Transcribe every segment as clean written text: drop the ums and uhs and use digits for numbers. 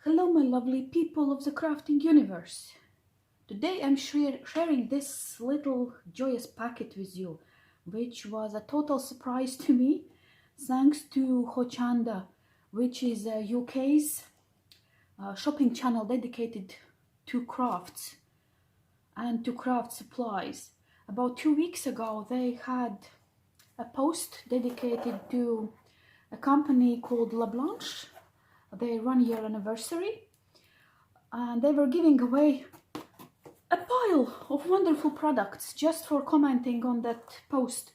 Hello my lovely people of the crafting universe. Today I'm sharing this little joyous packet with you, which was a total surprise to me, thanks to Hochanda, which is a UK's shopping channel dedicated to crafts and to craft supplies. About 2 weeks ago they had a post dedicated to a company called Blanche, their 1-year anniversary, and they were giving away a pile of wonderful products just for commenting on that post.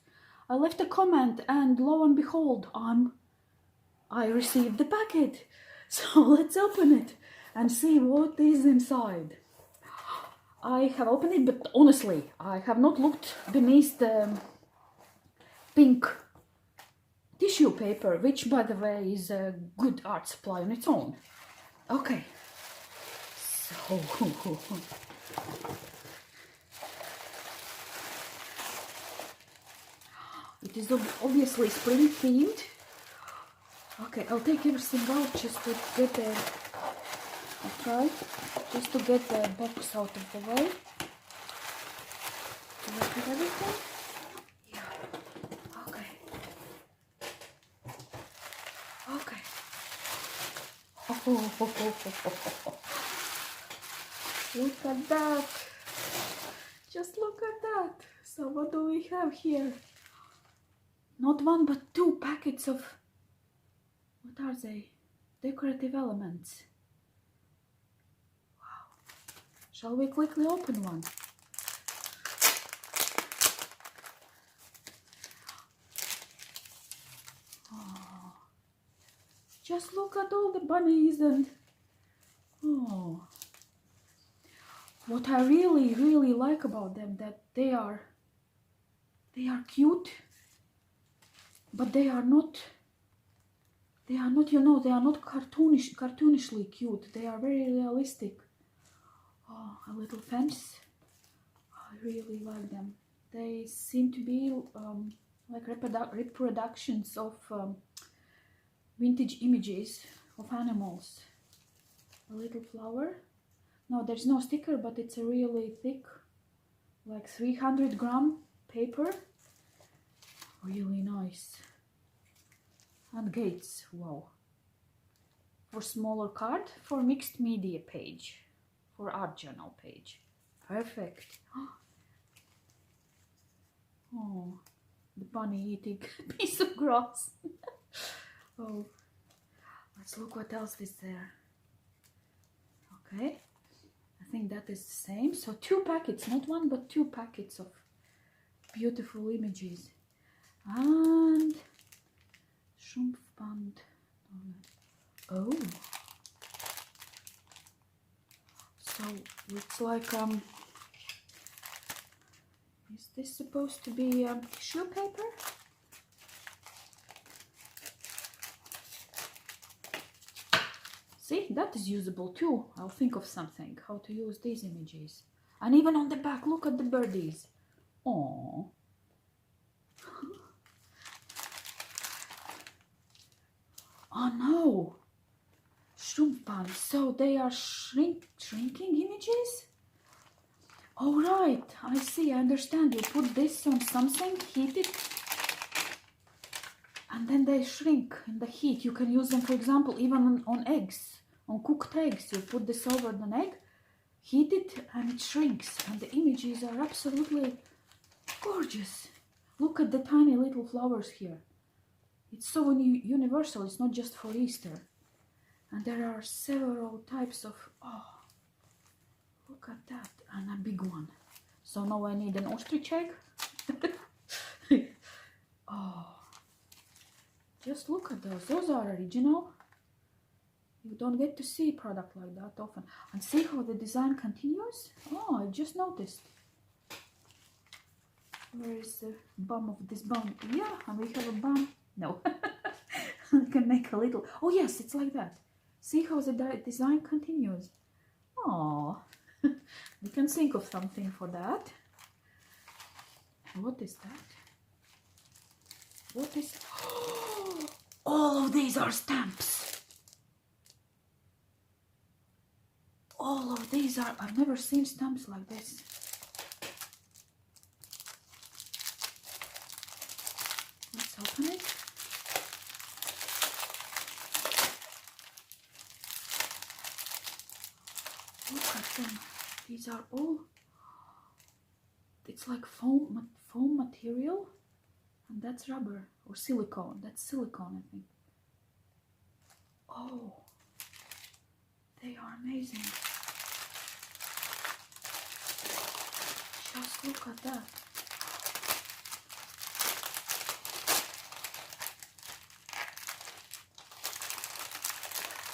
I left a comment and lo and behold, I received the packet. So let's open it and see what is inside. I have opened it, but honestly, I have not looked beneath the pink tissue paper, which by the way is a good art supply on its own. Okay, so it is obviously spring themed. Okay, I'll take everything out just to get the, I'll try just to get the box out of the way. Do I have everything? Yeah, okay. Okay. Look at that. Just look at that. So what do we have here? Not one but 2 packets of, what are they? Decorative elements. Wow. Shall we quickly open one? Oh. Just look at all the bunnies and oh. What I really like about them, that they are cute, but they are not, you know, they are not cartoonishly cute. They are very realistic. Oh, a little fence. I really like them. They seem to be like reproductions of vintage images of animals. A little flower. No, there's no sticker, but it's a really thick, like 300-gram paper. Really nice. And gates, wow. For smaller card, for mixed media page, for art journal page. Perfect. Oh, the bunny eating a piece of grass. Oh, let's look what else is there. Okay. I think that is the same. So 2 packets, not 1 but 2 packets of beautiful images. And Schrumpfband. Oh, so looks like is this supposed to be tissue paper? See, that is usable too. I'll think of something, how to use these images. And even on the back, look at the birdies. Oh. Oh no. Schrumpfband. So they are shrinking images? Oh right, I see, I understand. You put this on something, heat it, and then they shrink in the heat. You can use them, for example, even on eggs, on cooked eggs. You put this over an egg, heat it, and it shrinks. And the images are absolutely gorgeous. Look at the tiny little flowers here. It's so universal, it's not just for Easter. And there are several types of, oh, look at that, and a big one. So now I need an ostrich egg. Oh. Just look at those are original. You don't get to see a product like that often. And see how the design continues? Oh, I just noticed. Where is the bum of this bum? Yeah, and we have a bum. No. I can make a little. Oh yes, it's like that. See how the design continues? Oh, we can think of something for that. What is that? What is... Oh, all of these are stamps. all of these are, I've never seen stamps like this. Let's open it. Look at them. These are all, it's like foam material, and that's rubber or silicone. That's silicone, I think. Oh, they are amazing. Just look at that.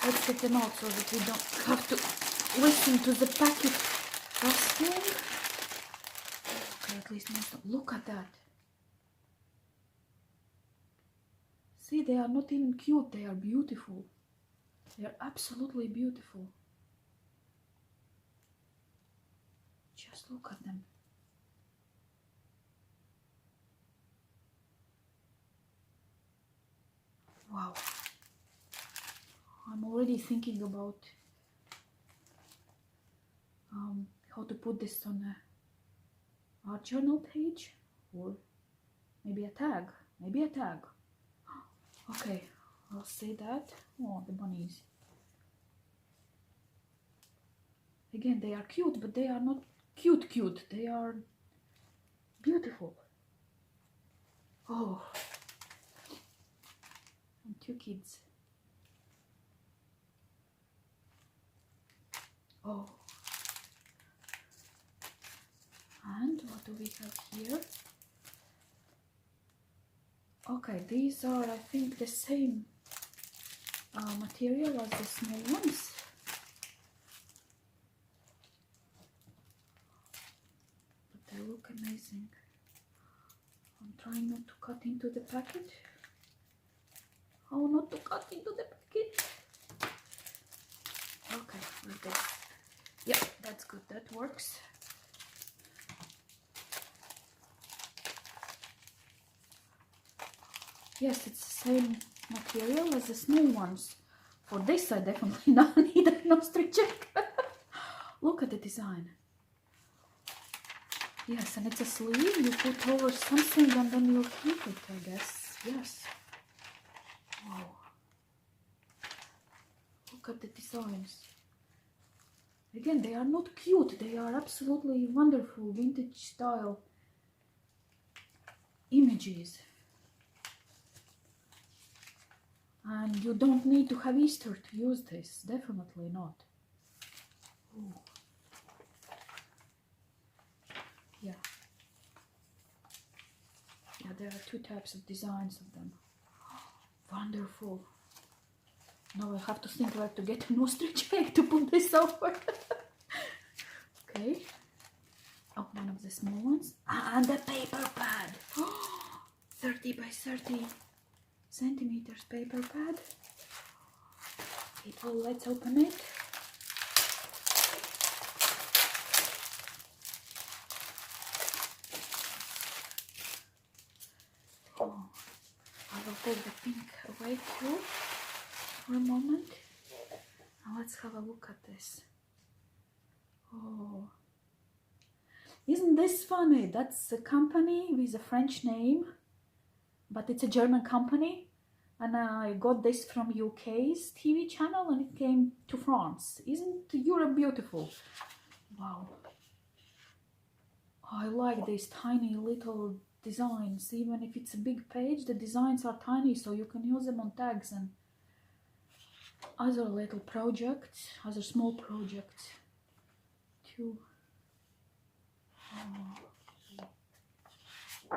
Let's get them out so that we don't have to listen to the packet rustling. Okay, at least look at that. See, they are not even cute, they are beautiful. They are absolutely beautiful. Just look at them. Wow. I'm already thinking about how to put this on a art journal page, or maybe a tag. Maybe a tag. Okay, I'll say that. Oh, the bunnies. Again, they are cute, but they are not cute. They are beautiful. Oh, and two kids. Oh, and what do we have here? Okay, these are, I think, the same material as the small ones. But they look amazing. I'm trying not to cut into the packet. How not to cut into the packet? Okay, like this. Yeah, that's good, that works. Yes, it's the same material as the small ones. For this I definitely not need a nostri check. Look at the design. Yes, and it's a sleeve, you put over something and then you keep it, I guess. Yes. Wow. Look at the designs. Again, they are not cute, they are absolutely wonderful vintage style images. And you don't need to have Easter to use this, definitely not. Ooh. Yeah. Yeah, there are two types of designs of them. Wonderful. Now I have to think where to get an ostrich egg to put this over. Okay. Oh, one of the small ones. And the paper pad. 30 by 30 centimeters paper pad. People, let's open it. Oh, I will take the pink away too for a moment. Now let's have a look at this. Oh, isn't this funny? That's a company with a French name, but it's a German company. And I got this from UK's TV channel and it came to France. Isn't Europe beautiful? Wow. I like these tiny little designs. Even if it's a big page, the designs are tiny, so you can use them on tags and other little projects, other small projects too. Oh.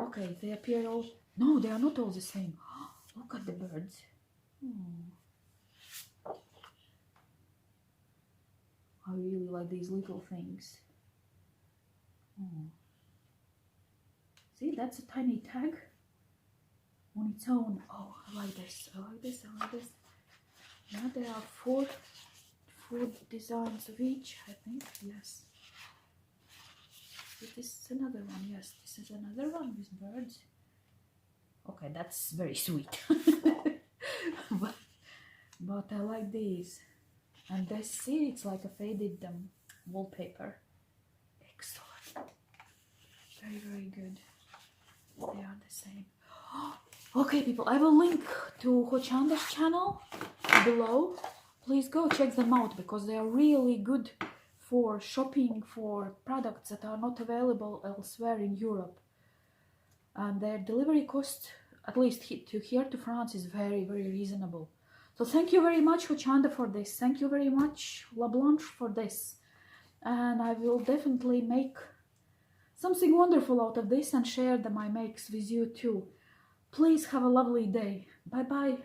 Okay, they appear all... No, they are not all the same. Look at the birds. I really like these little things. See, that's a tiny tag on its own. Oh, I like this. I like this. I like this. Now there are four designs of each, I think. Yes. This is another one. Yes, this is another one with birds. Okay, that's very sweet. but I like these. And this, see, it's like a faded wallpaper. Excellent. Very, very good. They are the same. Okay, people, I will link to Hochanda's channel below. Please go check them out because they are really good for shopping for products that are not available elsewhere in Europe. And their delivery cost, at least here to France, is very, very reasonable. So thank you very much, Hochanda, for this. Thank you very much, La Blanche, for this. And I will definitely make something wonderful out of this and share my makes with you too. Please have a lovely day. Bye bye.